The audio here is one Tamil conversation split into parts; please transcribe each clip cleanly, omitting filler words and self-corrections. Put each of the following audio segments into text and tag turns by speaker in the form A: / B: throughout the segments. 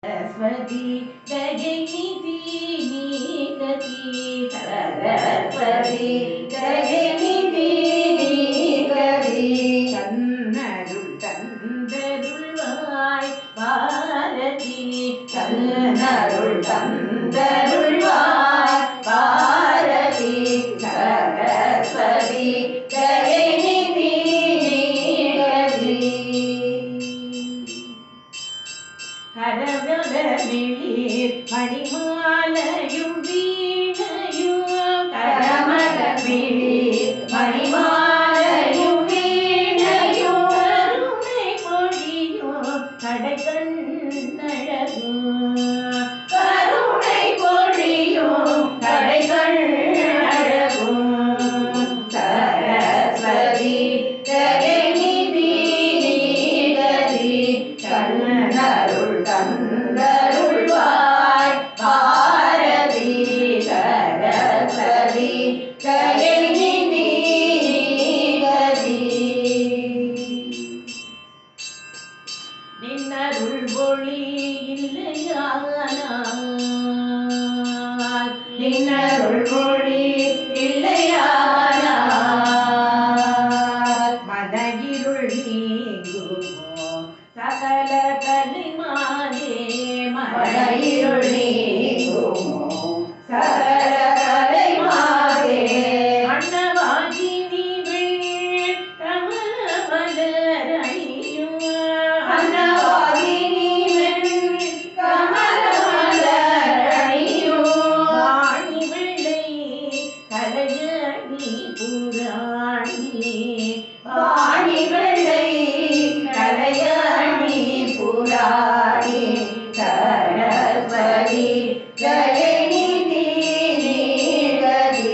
A: सरस्वती जयनिधि नीगति सरस्वती जयनिधि नीगति कन्नरुள் தந்தருள்வாய் பாரதி கन्नरुள் தந்தருள்வாய் பாரதி सरस्वती जयनिधि नीगति கரமலமிழீர் மணிமாலையும் வீணையும் கரமலமிழீர் மணிமாலையும் வீணையும் கருணை பொழியும் கடைக்கண்ணழகும் கருணை பொழியும் கடைக்கண்ணழகும் சரஸ்வதி ஜெயநிதி நீகதி கண்ணருள் தந்தருள்வாய் பாரதி சரஸ்வதி ஜெயநிதி நீகதி நின்னருள் ஒளி இல்லையானால் நின்னருள் ஒளி இல்லையானால் மனகிருள் நீங்குமோ சகல கலிமாதே மனகிருள் நீங்குமோ சகல கலிமாதே அன்னவாகி நீள் கமல மலர் அணியும் அன்னவாகி நீள் கமல மலர் அணியும் வாணி வெள்ளை கலையணி புராணி வாணி வெள்ளை கலையணி புராணி சரஸ்வதி ஜெயநிதி நீகதி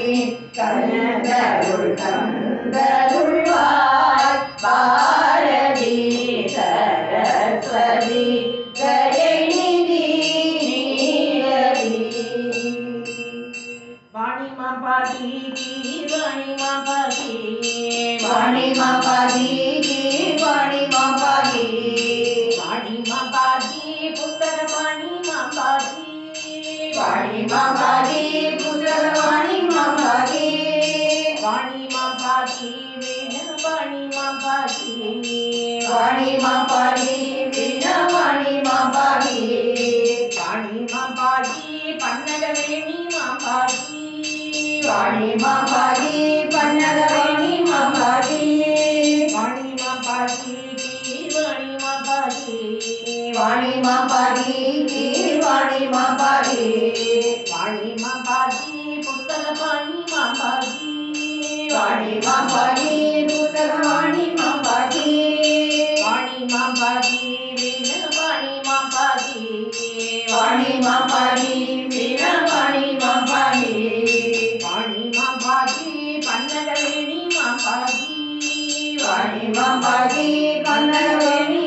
A: கண்ணருள் தந்தருள்வாய் பாரதி சரஸ்வதி ஜெயநிதி நீகதி வாணி மாபாதி வாணி மாபாதி வாணி மாபாதி வாணி மாபாதி வாணி மாபாதி புத்தக வாணி மாபாதி வாணி மாபாதி புத்தக வாணி மாபாதி வாணி மாபாதி வீண வாணி மாபாதி வாணி மாபாதி வீண வாணி மாபாதி வாணி மாபாதி பன்னகவேணி மாபாதி வாணி மாபாதி பன்னகவேணி மாபாதி வாணி மாபாதி வாணி மாபாதி வாணி மாபாதி வாணி மாபாதி வாணி மாபாதி புத்தக வாணி மாபாதி வாணி மாபாதி புத்தக வாணி மாபாதி வாணி மாபாதி வீண வாணி மாபாதி வாணி மாபாதி வீண வாணி மாபாதி வாணி மாபாதி பன்னகவேணி மாபாதி வாணி மாபாதி பன்னகவேணி